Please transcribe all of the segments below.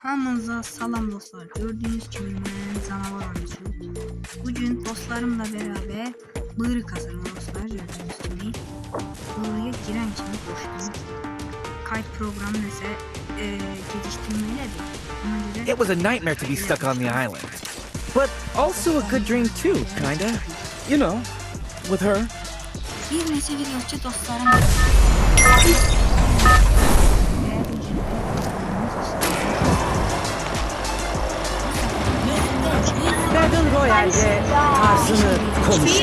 Hamınıza salam dostlar. Gördüğünüz gibi ben canavar oyuncu. Bugün dostlarımla beraber bığırı kazanıyor dostlar. Gördüğünüz gibi. Bığırıya giren kimi koştum. Kayıt programı ise geliştirmeydi. It was a nightmare to be stuck on the island. But also a good dream too, kinda. You know, with her. Bir neçə videoçu dostlarım. Battle Royale'de tarzını konuş.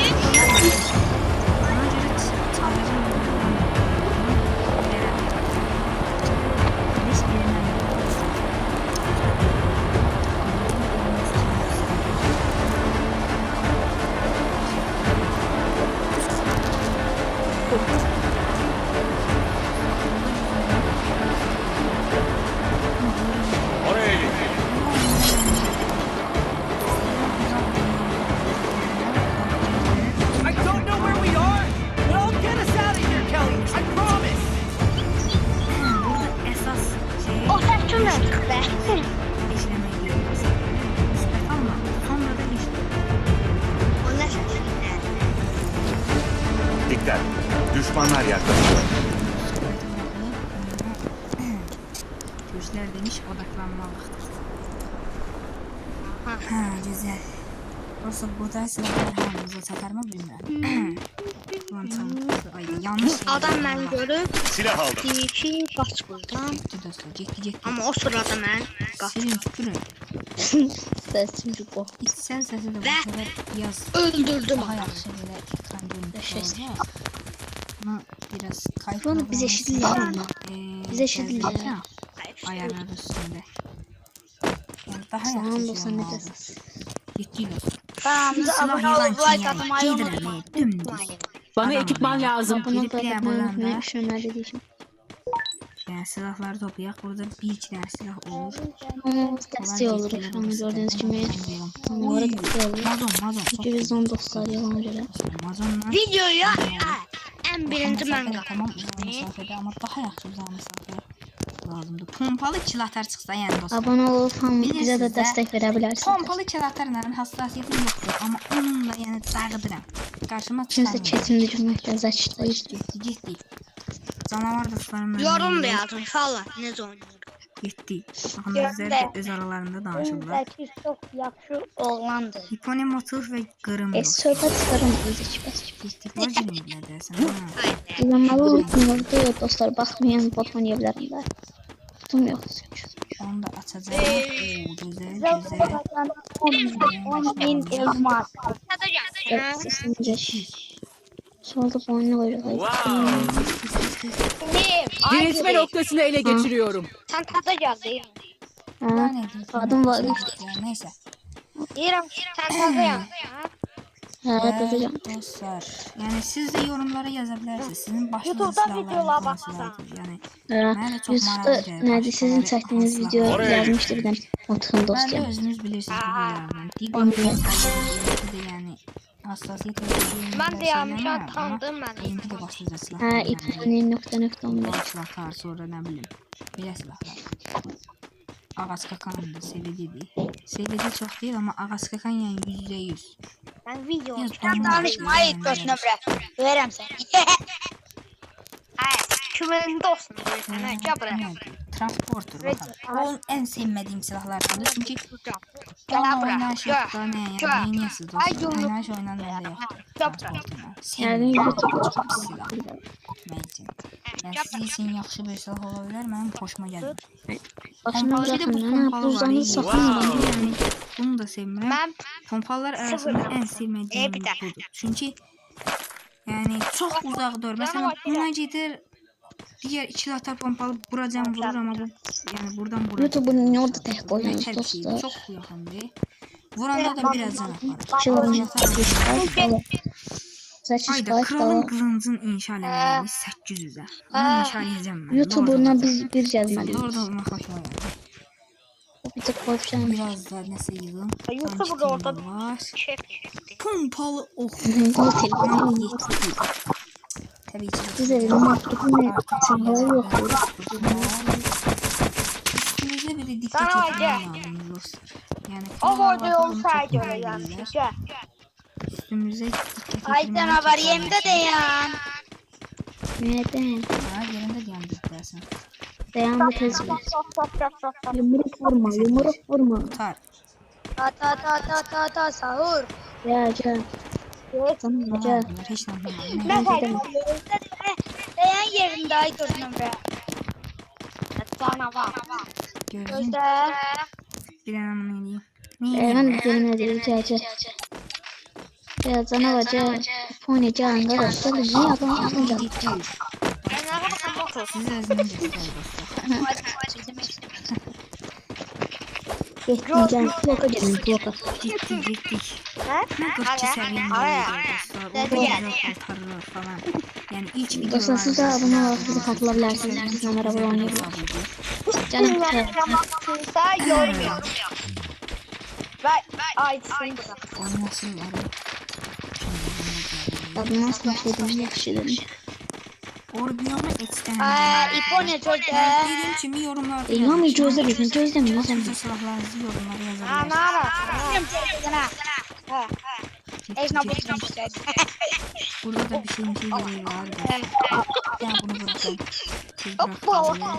I don't know where we are, but I'll get us out of here, Kelly. I promise. Esas şey O ses çok önemli. işlemeyi ama sonra da işte. O ne ses? Dikkat! Düşmanlar yaklaşıyor. Gözler demiş odaklanma vakti. Ha güzel. Nasıl burada silahlar halimize satar mı bilmiyorum. Ulan tanrım. Ay yanlış. Adam mən görüb Silah aldım. deyir ki, qaç buradan. Gitti dostlar gitti. Amma o sırada mən Silin tükürün. Səsim qox. İçsel sesi de bu sefer yaz. Öldürdüm Daha adamı. yaxşı böyle ekran Yaşasın. görüntüsü olacak. Bunu biraz kayıt Bunu biz eşitleyelim. Biz eşitleyelim. Ayarlar üstünde. Yani daha Tamam yaxşı dostlar, şey ne olmalı. desin? Ciddi dostlar. Kanalımıza Silah abone yılan olup like kimi atmayı yani. unutmayın. Dümdüz. Bana Adam ekipman yani. lazım. Abone Girip olup bir like atmayı abonanda unutmayın. Dediğim. yani silahları toplayaq. Burada bir iki tane silah olur. Onun dəstək olur şu an gördüğünüz kimi. Onlara dəstək olur. Mazon. Çünki biz onun dostları yalan görə. Mazonla. Videoya ən birinci mən Məsafədə tamam uzaq məsafədə, amma daha yaxşı uzaq məsafə lazımdır. Pompalı kilatar çıxsa yəni dostlar. Abone olup hamı bize de Bilirsiniz destek verebilirsiniz. Pompalı kilatarların hassasiyyətim yoxdur, amma onunla yəni dağıdıram. Qarşıma Kimse çıxarmıyorum. çetin düşməkdən zəçdəyir. Getdi. Canavar dostlarımla Yorum da yazın inşallah. Necə oynayır? getdi. Baxın özləri də öz aralarında danışırlar. Çox yaxşı oğlandır. Hiponemotur və qırım yox. Söhbət çıxarım biz heç bəs. Getdik var cürümlər dəsən. İnanmalı olmalıdır dostlar. Baxmayan bot oynaya bilərəm də. Tutum yox. Onu da açacağım. Oo, gözəl. 10.000 elmas. Sesince. Solda bu oyunu koyacağız. Diriltme noktasını ele geçiriyorum. Sen tadı geldin. Ha, Adım var. Neyse. Deyirəm ki, sen tadı geldin. Hə, tadacağım. Dostlar, yəni siz də yorumlara yaza bilərsiniz. Sizin başınızda YouTube'da videolar baxırsan. Yəni Hə, Yusuf'da nədir sizin çəkdiyiniz video yazmışdı bir dənə. Otuğun mən də dostuyam. özünüz bilirsiniz bu videolardan. Yəni hassasiyyət Mən də yapmışam, tanıdım mən. Endi də başlayacaq silah. Hə, ipəni nöqtə-nöqtə Silahlar, sonra nə bilim. Belə silahlar. Ağac kakan da sevilidir. Sevili çox deyil, amma ağac kakan yəni %100. Ben video Yes, Sen danışma ayıp gözüne bırak. Verem seni. Hayır. Kimin dostun? Sen gel buraya. Transporter bakalım. O en sevmediğim silahlardandır çünkü Gel onunla buraya. oynayış Gel. yoktu ne Gel. yani neyiyorsunuz Ay, dostlar yumruk. oynayış oynanmada yok. Gel buraya. Yani çok pis silah bence. Yani sizin için yaxşı bir silah olabilir benim hoşuma geldi. Başına Pompalı da bu bırakın. Ha, pompalı var. buzdanı iyi. sakın. Yani bunu da sevmiyorum. Ben Pompalar arasında en sevmediğim bir dakika. budur. Çünkü yani çok uzak dur. Mesela buna gelir diğer iki atar pompalı vuracağım vurur ama bu yani buradan vuracağım. YouTube'un orada tek koyuyoruz Hepsi dostlar. çok yakın değil. Vuranda da biraz can var. Çılgın. Zaten Ayda spike kralın da. kılıncın inşa eləməyimiz 800'ə. Onu inşa edeceğim ben. YouTube'una biz bir yazmalıyız. Orada olmaq xoşuma gəldi. O bir tek koyacağım. Biraz da nəsə yığım. YouTube'da orada var. Çek. Pompalı ok. Hotel. Aman yetdi. Tabii ki. Güzel. Maktubun silahı yok. Üstümüzde bir de dikkat Sana etmem hocam. lazım dostlar. Yani O kanallarda boyda bunu çok olsaydı öyle beğendiler. yani. Gel. Üstümüze dikkat Ay etmemiz canavar çok yemde lazım. de ya. Neden? Ha, yerinde diyen dersin. Dayandı tez ver. Stop. Yumruk vurma, yumruk vurma. Tutar. Ta sahur. Ya can. Tamam Ne can. yapıyorlar? Hiç anlamadım. Ne Ne? kaydı? Dayan yerinde ay gözünüm be. Canavar. Gördün. Gözde. Bir an ne diyeyim? Ne Ben diyeyim? gelmedi rica. Ya canavar can. Pony can kardeş. Gel niye adam yapmayacağım? Ciddi. Size özünü göster dostlar. Geçtim can. Bloka gelin bloka. Ciddi. Ne kırkçı seviyende dostlar. O da güzel kurtarır falan. Yani ilk videolarda... Dostlar siz de abone olarak bizi katılabilirsiniz. Biz onlara abone oynayabiliriz. Canım Kimse yorum yok. Ve ay sen burada. Oynasınlar. Tabii nasıl bir şey dedim yakışır. Orbiyonu eksten. İpo ne çocuk? Dediğim kimi yorumlarda Ya mı gözle bizim gözle mi sen? Size silahlarınızı yorumlara Ha yazabilirsiniz. ne ara? Bilmiyorum televizyona. Ha. Eşna bu tutmuşlar. Burada da bir şeyin şey gereği var. Ben bunu bırakayım. Siz Hoppa. bırakın.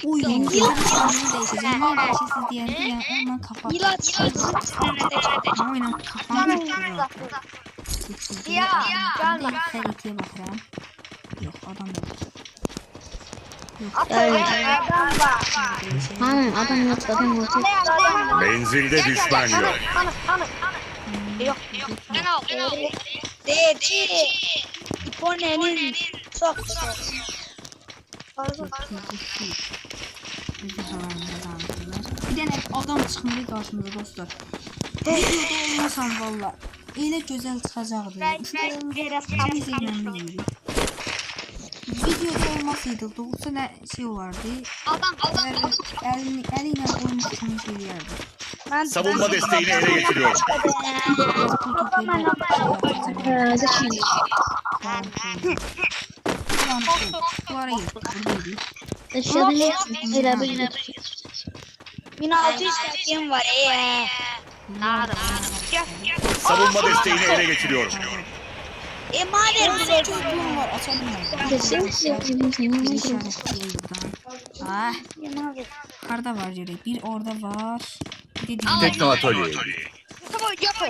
Uy, yeni değişeceğim. Ne yapıyorsunuz diye ya ondan kafa. İlaç. Oynan kafam tuttu. Ya, gelme. Kalitiye bakalım. Yok adam da yok. Atıyor. Adam var. Hanım adam yok adam yok. Menzilde düşman yok. Yok. Dedi. İponenin çok. Bir tane adam çıxmalı qarşımıza dostlar. Videoda olmasam valla. Elə gözəl çıxacaqdı. İkimiz eğlenmeliydik. Videoda olmasaydı doğrusu ne şey olardı. Eliyle oyun için şey yerdi. Savunma desteğini ele geçiriyorum. Zeki. Bu ara yok. Buradaydı. Dışarıda ne yapsın? Zira böyle. 1600 takım var. Savunma desteğini ele geçiriyorum. Madem bize Çocuğum var açabilirim. Kesin Ah, karda var yürek. Bir orada var. Bir de Tekno atölye. Yusuf'u yapı.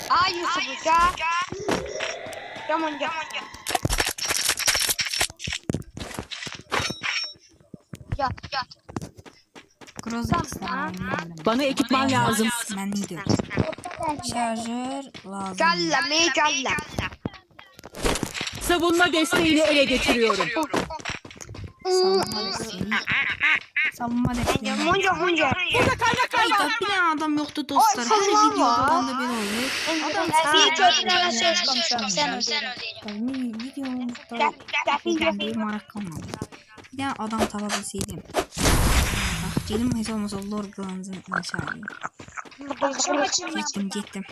Ay Yusuf'u ya. Yaman. Yat. Grozak'tan. Bana ekipman lazım. Ben ne diyorum? Şarjör lazım. Galla. Savunma desteğini ele geçiriyorum. Savunma desteği. Munca. Hayda bir tane adam yoktu dostlar. Her videoda adam da böyle oluyor. Bir çocuğuna söz konuşuyorum. Sen öyle. Videomuzda bir marak kalmadı. Bir tane adam tababilseydim. Bak gelim heç olmasa Lord Glanz'ın inşallah. Getdim.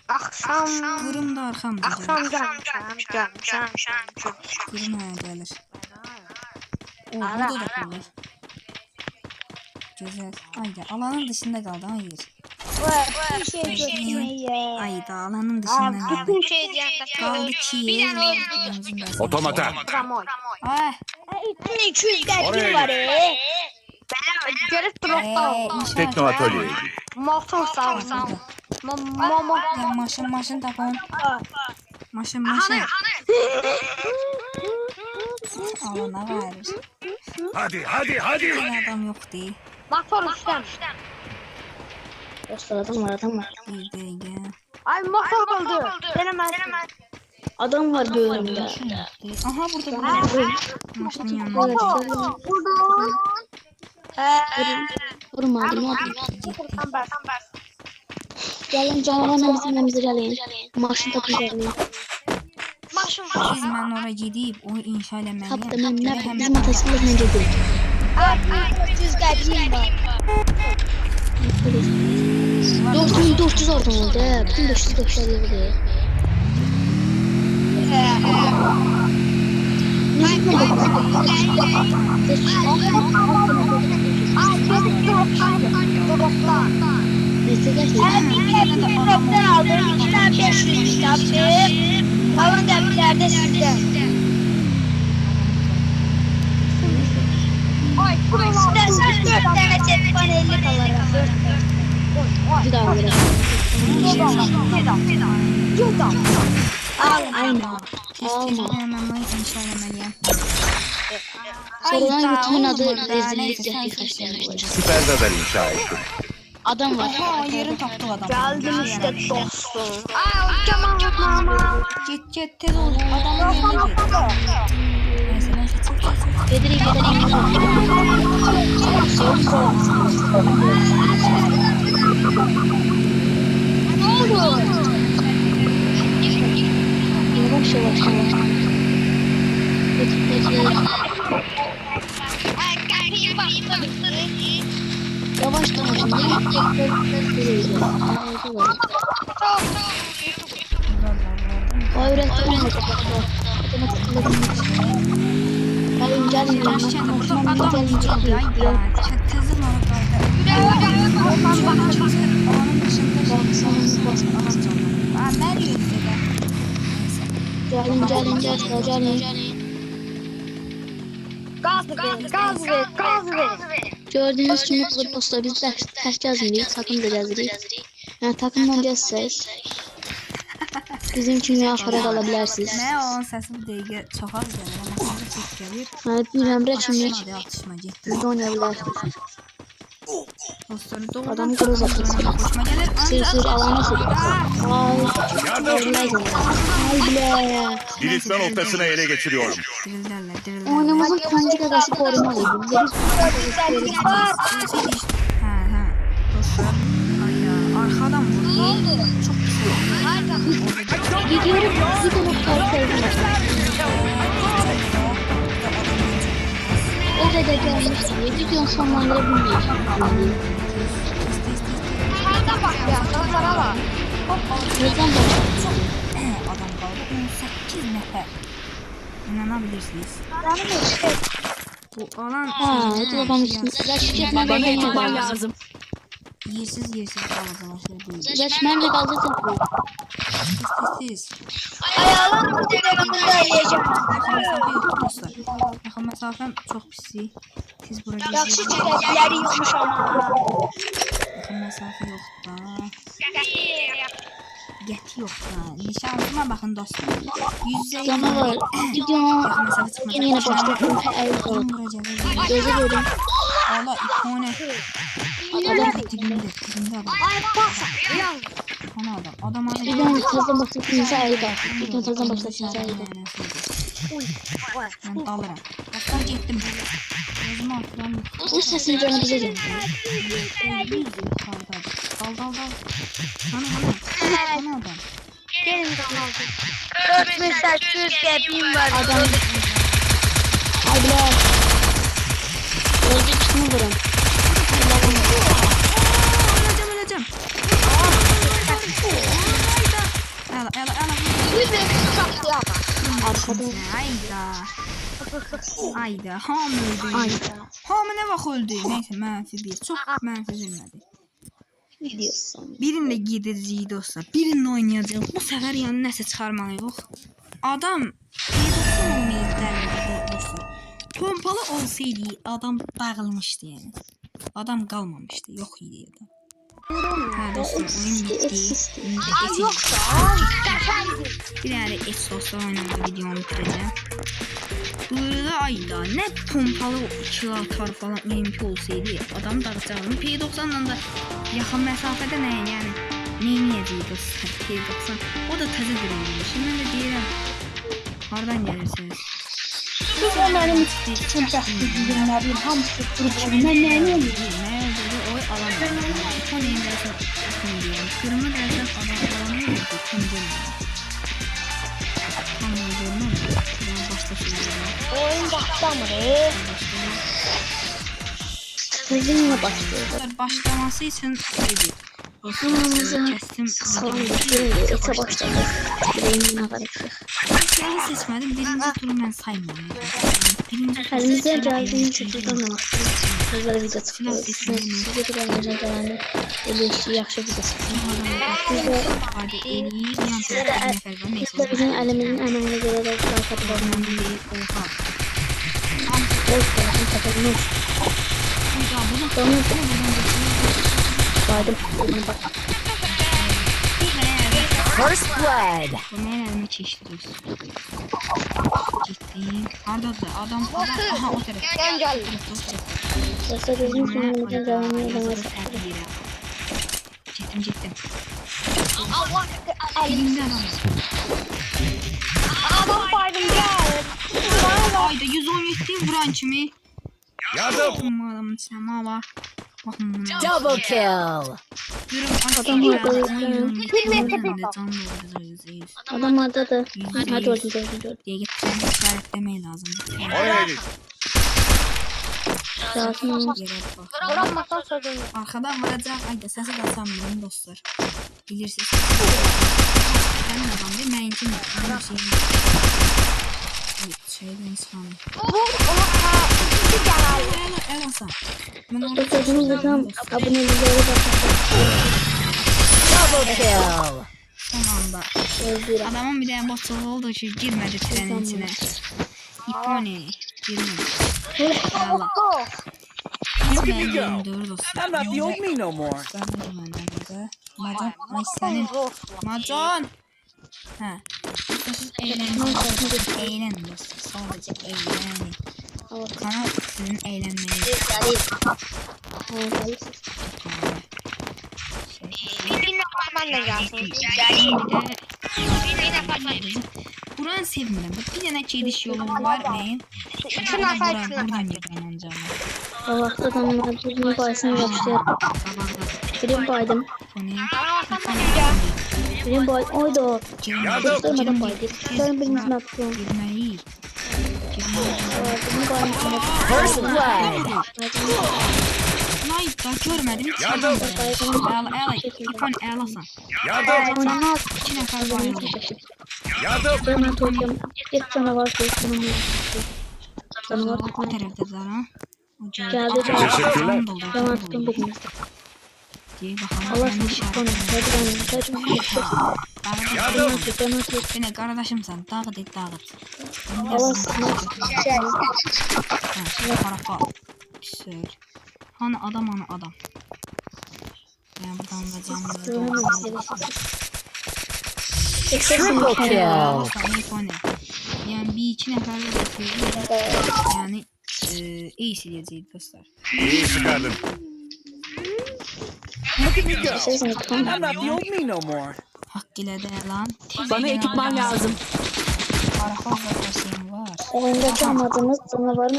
Akşam. Qırım da arxamda. Akşam can. Qırım gəlir. O burada da olur. Güzel. Ayda alanın dışında kaldı. Hayır. Bir şey götürmeyi. Ayda alanın dışında kaldı. Bütün şey diyende. Kaldı ki. Otomata. Ay. 200 dergin Oraya var. Görüp durup Tekno atölye. Masum sağ. Mama. Maşın tapon. Maşın. Alana verir. Hadi. Bir adam yok değil. Motor üstten. Dostlar adam var. Bir de Ay motor oldu. Denemez. Adam var bölümde. aha burada. Maşın yanında. Vurma adım. Gelin canavarla bizim elimizi gelin. Maşın takacağım. Biz mən ora gedib o inşa eləməliyəm. Tapdım ben ne yapayım? Bizim atasıyla ne dedi? 400 dergin var. 400 oradan oldu. Bütün 500 yıldı. Hem bir drop'tan aldım. 2 tane 500 kitapçı. Kalan demirlerde sizde. İstersen 4 tane cep panelli kalır. 4 Bir daha verelim. Aynen. Hemen inşa etmeliyim. Sorulan YouTube'un adı Burada rezillik neyse, yapıyor. Süper radar inşa ettim. Adam var. Ha, yerini tapdık adam. Geldim işte dostum. Get tez ol. Adamın yerine git. Neyse çık. Bedri Yavaş yavaş. Yavaş Gerçekten burada adam yiyecek ya. Tezin orada. Onun dışında ben Gaz ver. Gördüğünüz kimi bu posta biz ters yazmırıq, takım da yazırıq. Yəni takımdan gəlsək bizim kimi axıra qala bilərsiniz. Mənə onun səsi bu dəqiqə çox az gəlir, amma sizə çox gəlir. Yəni bir əmrə kimi Atışma getdi. biz də oynaya bilərsiniz. Dostları doğrudan Adam kırız atılsın. hoşuma gəlir. Sır alana sır. Ay Yardım! bilə. Diriltme noktasını ele geçiriyorum. Dirillərlər. Oynamağın ikinci qədəsi qorumalıydı. Hə. Dostlar. Ay ya, arxadan vurdu. Çox pis oldu. Gidiyorum bir dənə qarşı o qədər gəlmişdi. Videonu sonlandıra bilməyəcəm. Nereden bak ya? Sana bak. Neden başlayacağım? Adam qaldı 18 nəfər. İnanabilirsiniz. Bu alan Ha, telefon üstünde. Zaten Bana ben ekipman de lazım. yersiz qalacaqlar bu. Zaten de kaldı zaten. Siz. Ayağlarım telefonunda yiyeceğim. Mesafe yoxdur dostlar. Yaxın məsafəm çox pisdir. Siz bura Yaxşı gedirsiniz. çəkəkləri yokmuş ama. Yaxın məsafə yoxdur. Qəti yoxdur. Nişanlıma baxın dostlar. Yüzdə Canavar. Videonu yaxın məsafə çıxmadı. yine başlattım. Evet, Tam bura gəlir. gözü görün. Allah ikone. Adam dibində adam. Ay bak. Ana adam. Adam adam. Videonu tazdan başlatınca ayrı. Videonu tazdan başlatınca ayrı. Ben dalıram. Dostlar getdim. Özümü atıram. Bu sesin canı bize geldi. Dal. Ana adam. Gelin kanalda. 4800 gebim var. Adam. Abiler. Öldü çıkma vurun. Öleceğim. Ela. Bir de sattı ama. Arkada. Ayda. Hamı öldü. Ayda. Hamı ne vaxt öldü? Neyse mənfi bir. Çox mənfi zilmədi. Videosun. Birində gedəcəyik dostlar. Birində oynayacağıq. Bu səfər yəni nəsə çıxarmalıyıq. Adam P90 olmayıb dostlar. Pompalı olsaydı adam dağılmışdı yəni. Adam qalmamışdı. Yox idi adam. Hə dostlar oyun bitti. İndi Yok da. bir dənə dostlar oynadı videomu bitirəcəm. Burada ayda nə pompalı kill atar falan mümkün olsaydı adam dağıtacaqdım. P90'dan da yaxın məsafədə nə yəni neyniyəcəyik dostlar P90. O da təzə dirəymiş. Mən də deyirəm hardan gəlirsiniz? Biz onların için çəkdiklərin hamısı qruplarından nə olur? Nə oldu? Oy alamıyorum. Son indirəsən deyirəm. Qırmı dərsən alamıyorum. Tam görmürəm. Tam görmürəm. Başlasın. Oyun başlamır. Sizinle başlıyor. Başlaması için şeydi. Dostlar kestim. Salam götürüyor. Ete başladı. Rengine karışık. Silahı seçmedim. Birinci turu ben saymıyorum. Birinci turu Elimizden geldiğince şekilde oynamak. Sizlere video silah çıkıyor. seçmedim. Size bir elimizden geleni eleştiri yaxşı video çıkıyor. Hadi eləyib, yan tərəfə nəfər var, neysə. Sizler bizim elimizin emeğine göre de like atmalarını Ondan biri oha. Oysa kapatmış. Ya bunu Sonra baydım. Bak. First blood. Bu mənim əlimi keçdiriyorsun. Gitdim. Haradadır? Adam. Aha o tərəf. Gel gel. Yoksa bizim için elimizden geleni elemez. Getdim. Allah Elimdə adam. adam paydım gel. Ayda 117 vuran kimi. Yardım. Amma adamın içinə ma var. Baxın buna. Double kill. Görüm Adam orada Adam oradadır. Hadi orada gördüm. Diye gittim işaretlemeyi lazım. Oraya git. Zaten Yere bak. Vuramazsan sözüm. Arkadan vuracaq. Ayda səsi də sanmıyorum dostlar. Bilirsiniz. Mənim adam deyil, mənimki mi? Mənim şeyim. Şeydən sanırım. Vur onu iki gel. El alsan. Mən orada sözümüz hocam aboneliklere bakın. Double kill. son anda. Öldürüm. Adamın bir dənə botçuluğu oldu ki, girmədi trenin içinə. İponi. Girmədi. Allah. Biz mənim doğru dostlar. I'm not the old me no more. Macan, ay sənin. Macan. Hə. Siz eğlənin dostlar. Sadəcə eğlənin. Kanal sizin eğlənməyiniz. Bir normal da gelsin. Buranı sevmirəm. Bir dənə gediş yolu var mənim. Buradan gedirəm ancaq. O vaxt adamlar birinin bayısını yapışıyor. Birini baydım. Birini baydım. Oydu. Göstermeden baydı. Göstermeden birinizin attım. Girməliyik. Birini baydım. First blood. Nay da görmədim. Yardım. Əla, İpon əlasan. Yardım. Oynama. 2 nəfər var. Yardım. Ben tutuyorum. Bir canavar koyuyorum. Canavar O tərəfdə zara. geldi. Teşekkürler. Ben attım bugün. Diye bakalım. Allah Ben seni işaret. hadi ben Yardım. Yine kardeşimsən, dağıt et, dağıt. Allah seni Parafa. Güzel. Hani adam. Ben buradan da camları Triple kill. Yani bir iki neferle bakıyoruz. Yani iyi sileceğiz dostlar. İyi çıkardın. I'm not the old me no more. Hak ile de lan. Bana ekipman lazım. Parafa zaten var. Oyundaki amacımız canavarın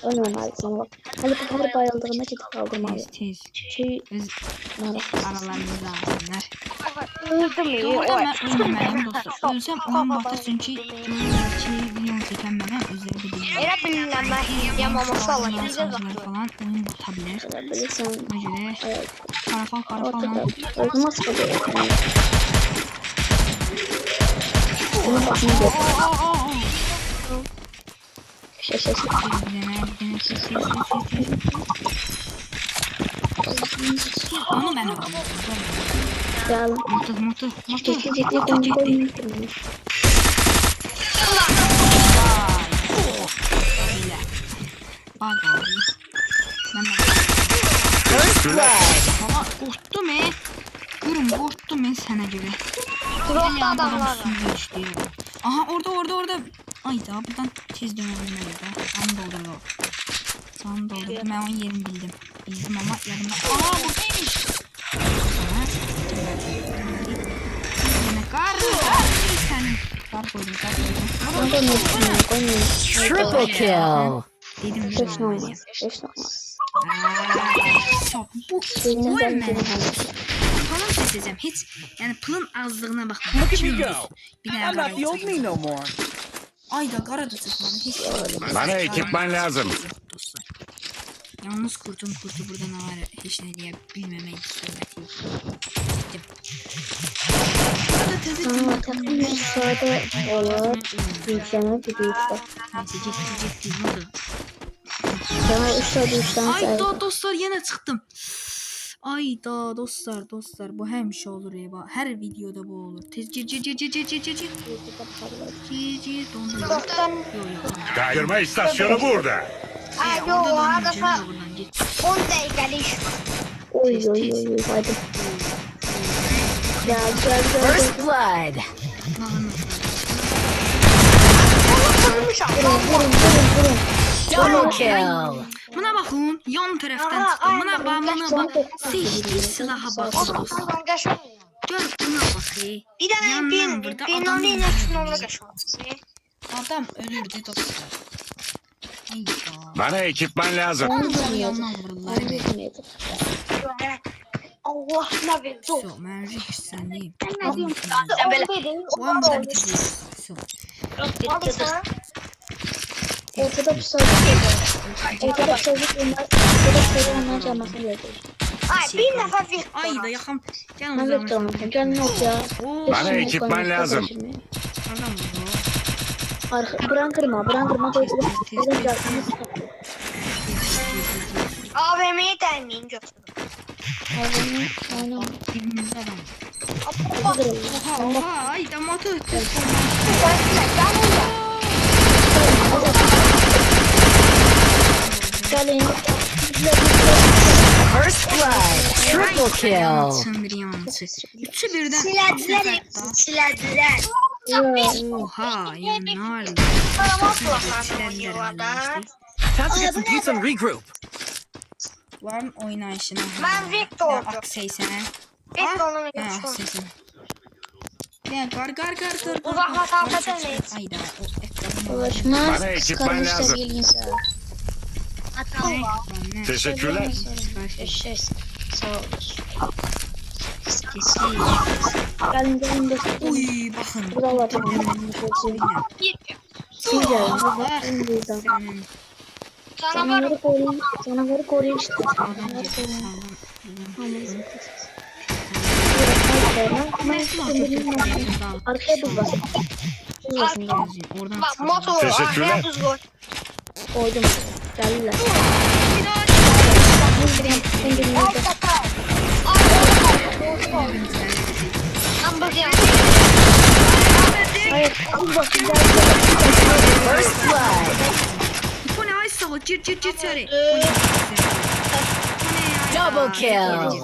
ölmemelisin. Hadi bu her bayıldığında gidip kaldırmalı. Tez. Şey, Biz aralarımızda alsınlar. Öldüm iyi. Orada ben ölməyim dostlar. Ölsəm onun batır çünki görürlər ki, video çəkənmədən özləri də bilirlər. Elə bilirəm mən izləyəm amma sağ Mesajlar falan oyun bata bilər. bilirsen Ona görə parafal ortada lan. özüme sıkılıyor. Bunun başını gör. Şaşırsın. Bir dənə ses. Onu mən aldım. Gel. Motor. Ciddi konuyu Belə. Bak abi. First blood. Baba qorxdum qorxdum sənə görə. Dropta adamlar. Aha orada. Ay da buradan tez dönəbilməliyik də. Canı doldurdu. Mən onun yerini bildim. Bildim ama yanımda. Aa buradaymış. Kar koydum. Triple kill. Dedim Beş olmaz. Bu ölmedi. Falan seçeceğim. Hiç yani pılın azlığına bakma. Look at me go. Bir I'm daha not the old me no more. Ayda kara da çıkmadı. Hiç. Bana ekipman lazım. Yalnız kurtum burada ne var hiç ne diye bilmemek suretiyle. Burada tezek Sonra takım sırada olur. Yükselme bir yükselt. Neyse ciddi ne oldu? Sonra 3 saat 3'ten Ay sayı. da dostlar yine çıktım. Ay da dostlar bu hemşe olur ya bak. Her videoda bu olur. Tez gir dondu. Dostlar. Yok. Kaydırma istasyonu burada. Ay yo Oradan hadi fa. buradan git. 10 dakikalık iş var. Oy hadi. Gel. First blood. Kırmış ama. Vurun. Double kill. Buna bakın yan taraftan Aha, çıktı. Buna aynen. bak. Seçtiği silaha bakın dostlar. Oradan kaçma. Gör buna bak. Bir tane Yandan burada ben adam onu yine şununla kaçma. Adam ölürdü dostlar. Ay da. Bana ekipman lazım. Onu yandan vurdular. Allah ne verdi. Все, ben hiç sen değil. Sen böyle. Bu an burada bitiriyoruz. Все. Hadi sana. Ortada bir sayı. Ortada onlar çalmasını yapıyor. Ay bir defa bir. Ay da yakam. Can Ben de tamam. Gel ne yok ya. Oo, Bana ekipman lazım. adam vurdu. Bırak kırma. AVM'ye denmeyin götürün. Aynen. Dibimizde adam. Aynen. Oha ay da motor. Gelin. First blood. Triple kill. Yansın bir yansın. Üçü birden. Silediler hepsini silediler. Oha ya ne var? Paramaz kulaklarını oynuyorlar. Time to get some peace and regroup. Varın oynayışına. Ben Victor'dum. Aksey sana. Victor'la Ha geçiyorum. aksey sana. Ya gar. Uzak mesafeden neyiz? Ayda o ekranı. Ulaşma. Bana ekipman lazım. Teşekkürler. Sağ ol. Kesin. Gelin de. Uy bakın. Buralar. Allah. Güzel. Senin Canavarı koruyun işte. adam Canavarı gibi koruyun. sağlam. Arkaya buz bas. Buz basın. Oradan Bak motor. Teşekkürler. Arkaya buz koy. Koydum. Geldiler. Al sakal. Lan bak ya. Hayır. Buz basın. First blood. Bu ne ay sava cır söyle. Double kill.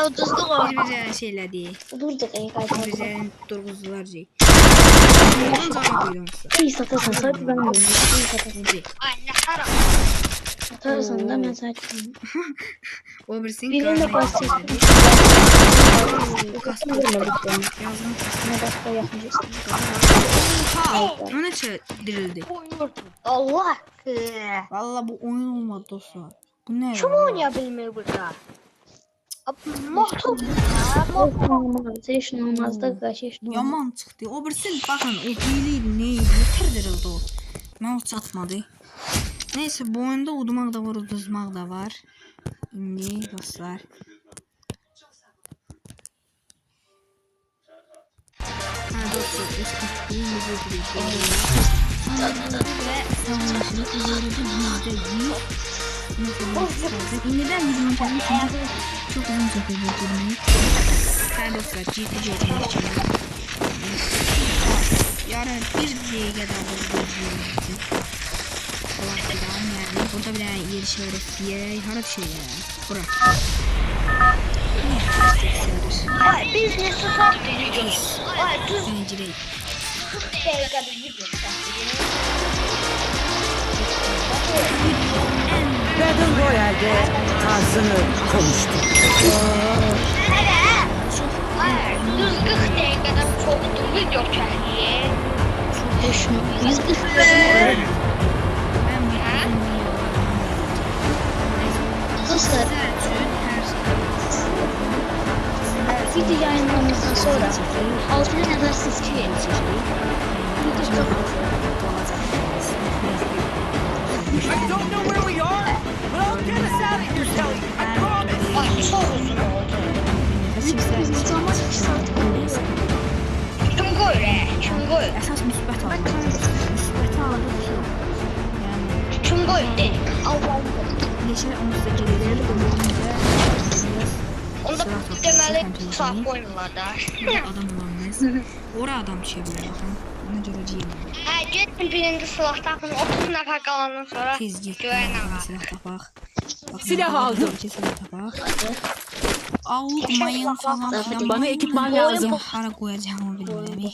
Ucuzluk o. Bir şeyler değil. Durduk en kaybı. Güzel durguzlar şey. Ondan sonra koydum size. İyi satarsan sadece ben de. İyi satarsan. Ay ne haram. Satarsan da ben sadece. O birsin Birinde basacağız. Kasma. Vurma lütfen. Yazın Ne başka yapmayacağız. Ha, o ne dirildi? Allah. Valla bu oyun olmadı dostlar. Bu ne Kim ya? oynayabilmeyi burada? Motor. Olmaz. Hiç olmaz da kaç hiç olmaz. Yaman çıktı. O birsin bakın o hileydi neydi? Yeter dirildi o. Ben o çatmadı. Neyse bu oyunda udmaq da var, uduzmaq da var. İndi dostlar. Ha dostlar, istediğimiz ve savaşını izledi %100. Neden bizim kendisi çok uzun süredir durmayı. Ha dostlar, ciddi için. Yarın bir C'ye kadar bulacağız. Allah filan yani. Burada bir tane yer şöhresiye. Harap şey ya. Bura. Ay biz ne susar gidiyoruz. Ay düz Zincirey. 40 dakikada gidiyoruz. Battle Royale'de tarzını konuştu. Hele. Ay düz 40 dakikada çoktu video çekiyor. Biz de Ben dostlar video yayınlandıktan sonra altına yazarsınız ki video çok I don't know where we are, but Koy de. Allah'ım. Neşələ onu da gelir. Onda deməli sağ qoymurlar da. Adam olanmaz. Ora adam düşə bilər baxın. Ona görə deyirəm. Hə, getdim birinci silah tapın. 30 nəfər qalandan sonra Tez get. görənə var. Silah tapaq. Bax, Silah aldım. Silah tapaq. Avuk mayın falan filan. Bana ekipman lazım. Hara qoyacağımı bilmirəm.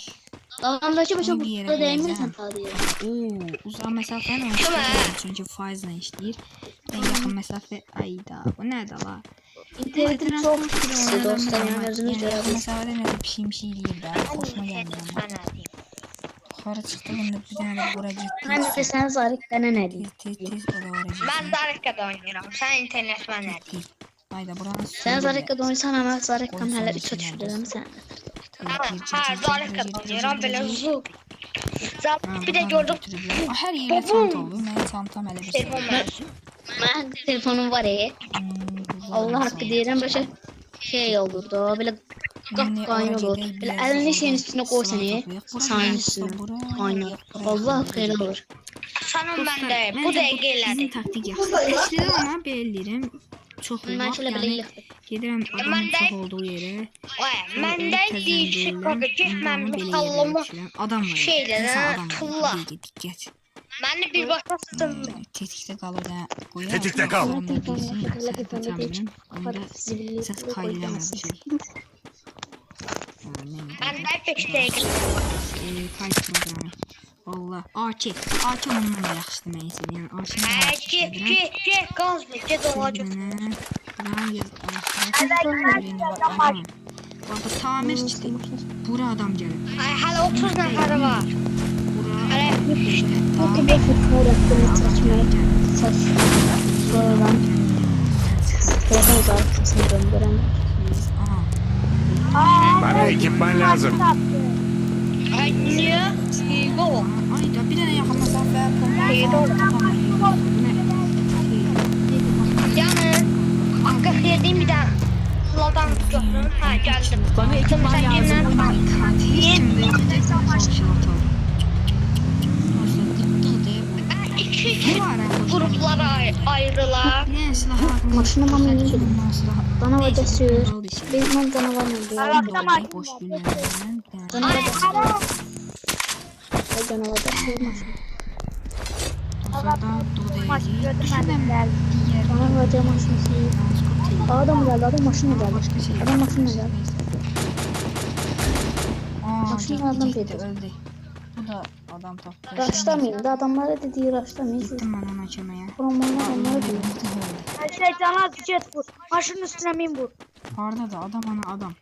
Adamdaki başa Bir yere burada değmiyor koyacağım. sen tadiye. Oo, uzaq məsafəni oynayır. Çünki faizlə işləyir. Ən yaxın məsafə ayda. Bu nədir la? İnternetim çok kısa dostlar yani özünüz Yəni, de yaxın yazın. məsafədə nədir pişmiş eləyir də. Xoşuma gəlmir amma. Mən nə deyim? Yuxarı çıxdığımda bir dənə də bura getdik. Ben de sen zarık bana ne diyeyim. Tez ora ora Mən getdik. Darikada oynayıram. Sən internet mən nə deyim? Ayda buranın Sen zarıkla doysan ama zarıktan hele 3'e düşürdü değil mi sen? Hə, Darikada oynayıram belə zul. Bir də gördüm. Hər yerdə çanta olur. Mənim çantam hələ bir Telefon şey. var. Ben telefonum var ya. Allah hakkı diyeceğim böyle şey olurdu o böyle kapkan olur. Böyle elini şeyin üstüne koy seni. Sahın üstüne. Aynen. Allah hakkı öyle olur. Sanın məndə bu dəqiqə Bizim elədi. taktik yaxşı. Seçdim amma belə eləyirəm. Çox Ben vaxt şöyle böyle yəni yıktım. gedirəm adamın çox olduğu yerə. Məndə deyişik qoydu ki, mən sallama Adam var. şeydə İnsan də adam var. tulla. Diqqət. Məni bir başa tutdum. Tetikdə qalır da qoyar. Tetikdə qal. Onda bilsin, səhv açamıram. Onda səs kaydeləmir bir şey. Məndə 5 dəqiqə. Kayıt proqramı. Valla. AK onunla da yaxşıdır mən isə. Yəni AK-ni Hə, get, qazmı, get ola get. Baba tamir işte. Bura adam gəlib. Ay, hələ 30 nəfəri var. Bura Hələ Saç. Sonradan. Telefon zarıkçısını gönderen. Aha. Bana ekipman lazım. ay niyə? Bu. Ayda bir dənə yaxın məsafə Yəni, haqqı xeyirliyim bir dənə. Suladan götürün. Hə, gəldim. Bana ekipman lazım. İki gruplara ayrılar. Maşını bana iyi gidin. Bana vada sür. Benim canavar mı diyor? Canavar da sür. Canavar da sür maşını. Bana vada maşını sür. Adam geldi, adam maşını geldi. Adam maşını geldi. Maşını aldım dedi. Öldü. Bu da adam tapdı. Raşlamayın da adamlara dediği raşlamayın. Siz Gittim ben ona köməyə. promoyla onlara diyor. Şey cana jet vur. Maşının üstüne min vur. Harda da adam ana adam.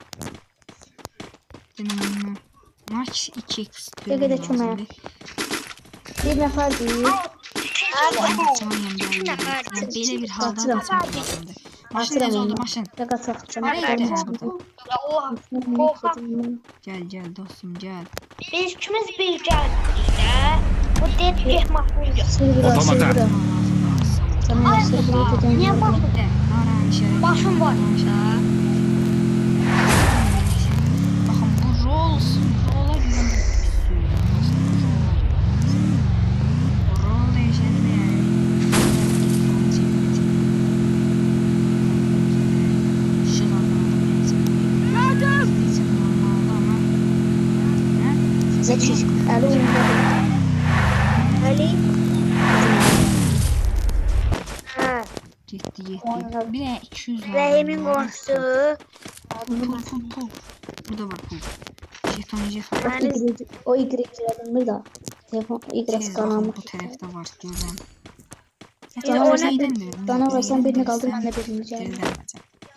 Maç 2x. Gel gel köməyə. Bir nefer değil. Belə bir halda Qaçıram. qaçmaq lazımdır. Maşın Qaçıram necə oldu onu. maşın? Ne kaçak sana. Nereye gidiyorsun burada? Ya oha. Gel dostum gel. Biz ikimiz bir gəldik də. Bu dedik maşını gör. Sürgüler Otomata. sürgüler. Sana sürgüler dedim. Niye maşın? Naran işarət. Maşın var. Baxın bu Rolls. Rolla görə Roll dəyişəndə Zeki. Ali oyunda. Ali. Hə. Getdi. Bir də 200 var. Rəhimin qonşusu. Pul. Burada var pul. Jeton. O Y bir daha. Telefon Y Tez kanalmış. bu tərəfdə var görürəm. Canavar sen, canavar sen birini kaldır ben de birini canım.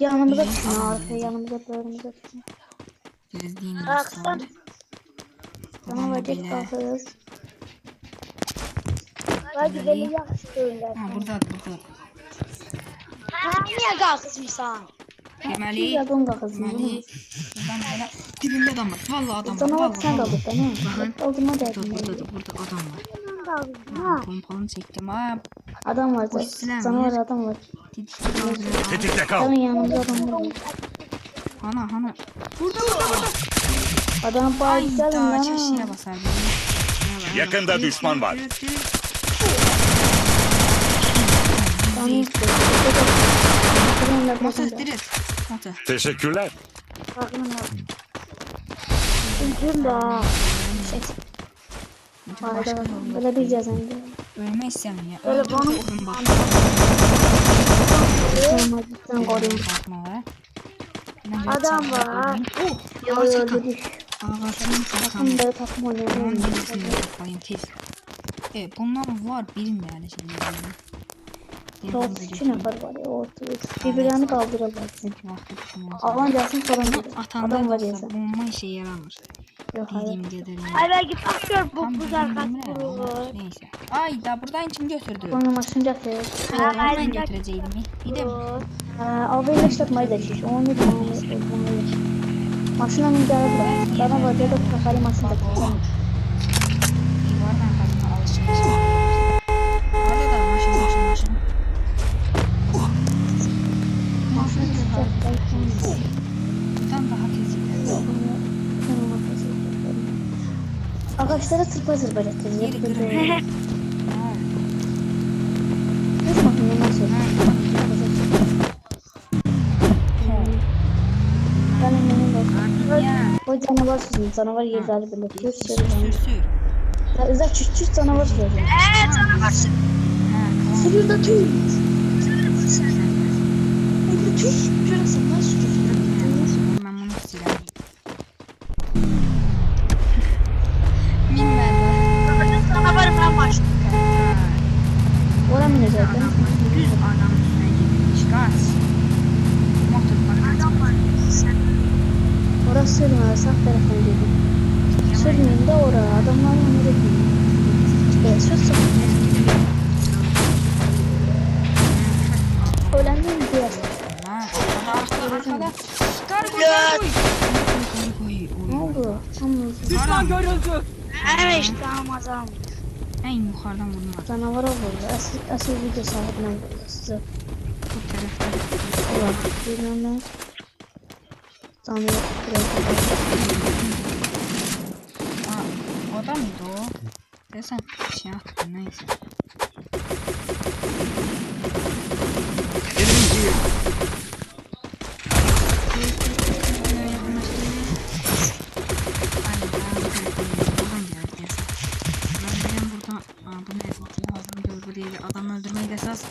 Yanımıza düşün arkaya yanımıza bölümüze düşün. Qalxsan. Canavar tek kalkarız. Hadi belə yaxşı deyirlər. Ha buradadır. Hə, niyə qalxırsan? Deməli, Yadın kalkızın. buradan belə dibində adam var. Vallahi adam var. Canavar sen kaldır bana. Baxın. Kaldırma Burada derdim. adam var. Pompalını çəkdim. Ha, Adam var da. Canavar adam var. didikdə qaldı. Tetikte kal. Adamın yanında adam var. Hana. Adam Ay bağıracağım da lan. çeşiyə basar. Yakında düşman var. Motor direkt. Motor. Teşekkürler. Üzgün da. Başka Hayda. yol yok. Böyle bir cezaydı. Ölmek istemiyorum ya. Telefonum- Öldüm bak. Olmazlıktan koruyun. Bakmalar. Adam var. Yo Ağaç yo yakan. dedik. Ağaçların Takım sakanı. böyle takım Bunun oynayalım. birisini toplayayım tez. Bunlar var bilmeyen şeyler. Çok iki nefer var ya ortada. Birbirlerini kaldırırlar. Alan gelsin sorun değil. Atanda Adam var dostlar yasa. bomba işe yaramır. Yok hayır. Dediğim gelir ya. Ay belki faktör bu Tam güzel bilmiyorum kaç ya. vurulur. Neyse. Ay da buradan kim götürdü? Sonra maçın yapıyor. Ben götüreceydim. Bir de Abi yaşatmayı da çiş. Onu da maşına mı geldi? Bana var ya da kafayı maşında kullanmış. yuvardan kadına alışveriş yapıyoruz. Orada da maşın. Maşına çıkacak. Buradan daha tez gider. Ağaçlara tırpa zırpa yapacağız. Geri Yapacağız. kırın. Hiç bakın nasıl? Ben eminim bak. Ya. O canavar sizin. Canavar yerleri birleşiyor. Sür. Özel çüş canavar sürüyor. Sürüyor da tüy. Tüy. Şurası nasıl sürüyor? Ben bunu silahım. Bilmem. Canavarım ben başladım. Oran mı zaten? Düz adam üstüne gidilmiş gaz. Motor bak. Orası sürmüyor. Sağ tarafına gidiyor. Sürmeyin de oraya. Adamlar onu da gidiyor. Sus. Öğlendin mi diyor? Arkada. Kar koy. Ne oldu? Anladım. Düşman görüldü. Evet işte Ramazan. En yukarıdan vurma. Canavara vurdu. Asıl video sahibine vurdu size. Bu tarafta. Ulan bilmem ben. Tanrı biraz O da mıydı o? Desen şey attı neyse. Enemy here. Adam öldürmeyi de esas.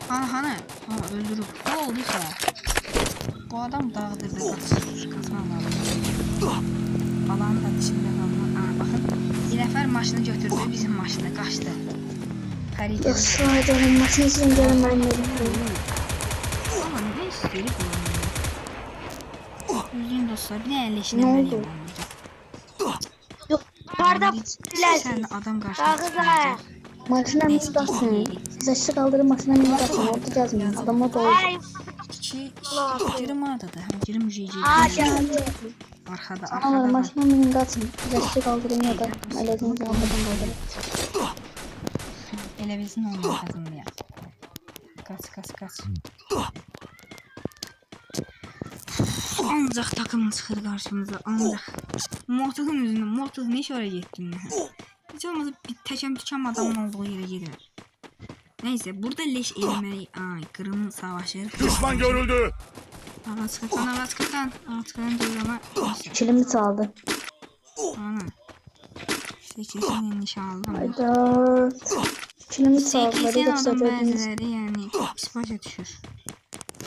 Hani öldürüp ne olduysa bu adam dağıdırdı kasma alanı da dışında kalma. Bakın bir nefer maşını götürdü bizim maşını kaçtı. Pəri Yok sadece maçın içinden gelen ben de ama ne istedik onu? Üzgün dostlar bir de elleşine Ne ben oldu? yapmamayacağım. Bardak Sen adam karşısında. Maçına mı kaçsın? Siz aşağı kaldırın maçına mı kaçsın? Orta gezmeyin. Adamla da oldu. İki cirim adadı. Cirim müjeci. Arkada Ama arkada. maçına mı kaçsın? Siz aşağı kaldırın ya da melezini ortadan kaldırın. Elə bilsin onun kazandı ya. Kaç. Ancaq takım çıxır qarşımıza, ancaq. Motoğun üzündən, motoğu ne şöyle getdin? Heç olmasa bir təkəm adamın olduğu yerə gedər. Neyse, burada leş eləməli. Ay, Qırım savaşı. Düşman görüldü. Ağaç kakan değil ama. Kilimi çaldı. Ana. Seçilsin nişanlı. Hayda. Kilimi çaldı. Böyle Seçilsin de adam söylediğiniz. bəziləri yani pis başa düşür.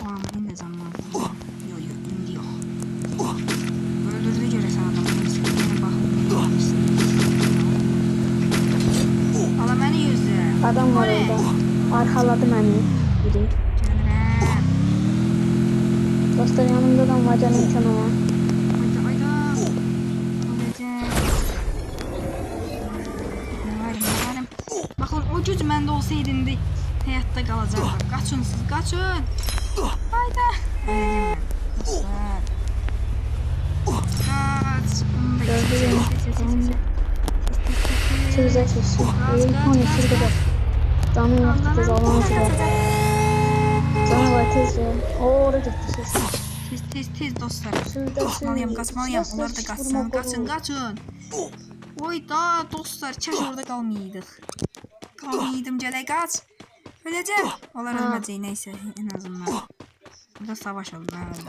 O an indi zaman. Yok indi yok. Öldürdü görəsən adamı. Seçilsin baxın. Ala məni gözlə. Adam var orada. Arkaladı beni. Biri. Gəlirəm. Dostlar yanımda da var canım canavar. Ayda. Öləcəm. Mənim. Baxın o güc məndə olsaydı indi həyatda qalacaqdım. Qaçın siz, qaçın. Hayda. Öləcəm mən. Dostlar. Kaç. Gördü beni. Sürüze sürüsü. Hani sürüde. Canım yaptı tez Allah'ın sürüde. Canavar tez ya. O oraya gitti ses. Tez dostlar. Sürüde Qaçmalıyam. Onlar da qaçsın. Qaçın. Oy da dostlar, çəş orada qalmayaydıq. Qalmayaydım, gələk qaç. Öləcəm. Onlar ölməyəcək, neysə, en azından. Burada savaş oldu. Ben öldüm.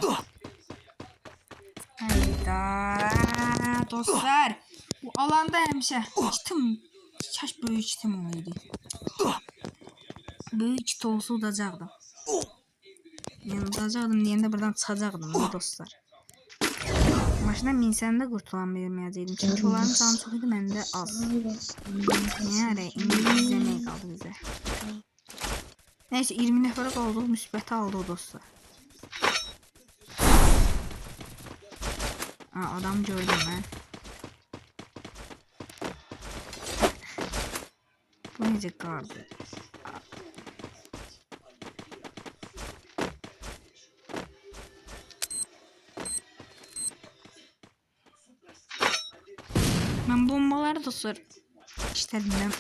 Hayda dostlar. Bu alanda hemşe çitim. Kaş böyük çitim olaydı. Böyük çit olsa udacaqdım. Yani udacaqdım deyəndə buradan çıxacaqdım dostlar. Maşına minsəndə qurtulan bilməyəcəkdim. Çünki onların canı çox idi, məndə az. Yəni İngiliz izləməyə qaldı bizə. Neyse 20 nəfərə qaldı, müsbəti aldı o dostlar. Adam gördüm ben. Bu necə qardı? Ben bombaları dostlar işlədim.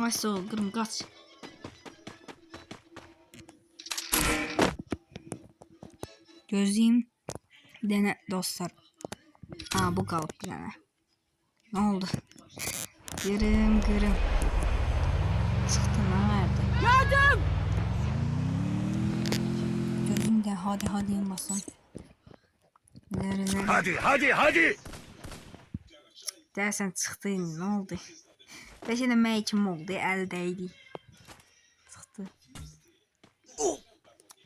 Ay sağ ol, qırım qaç. Gözleyeyim. Bir dənə dostlar. Bu qalıb bir dənə. Ne oldu? Qırım. Çıxdı, nə verdi? Yardım! Gözüm də hadi basın. Hadi. Dersən çıxdı, ne oldu? Bəlkə də mən kim oldu, əldəydi. Çıxdı.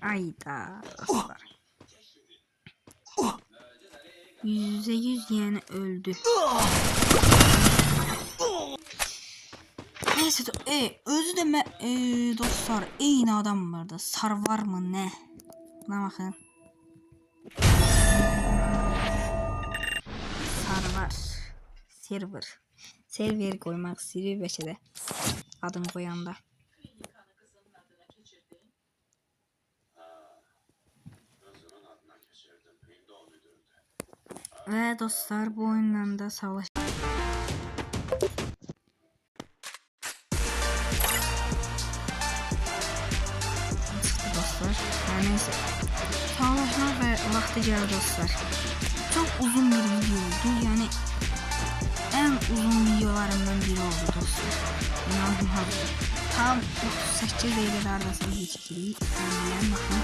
Ayda dostlar. %100 yani öldü. Neyse özü de dostlar eyni adam vardı. Sarvar mı ne? Buna bakın. Sarvar. Server koymak istəyir bəlkə də adını qoyanda. Ve dostlar bu oyundan da savaş. Dostlar. Neyse. Savaşma ve vakti geldi dostlar. Çok uzun bir video oldu. Yani en uzun videolarımdan biri oldu dostlar. İnanın tam 38 dakikalardasını geçiriyor. Yani bakın.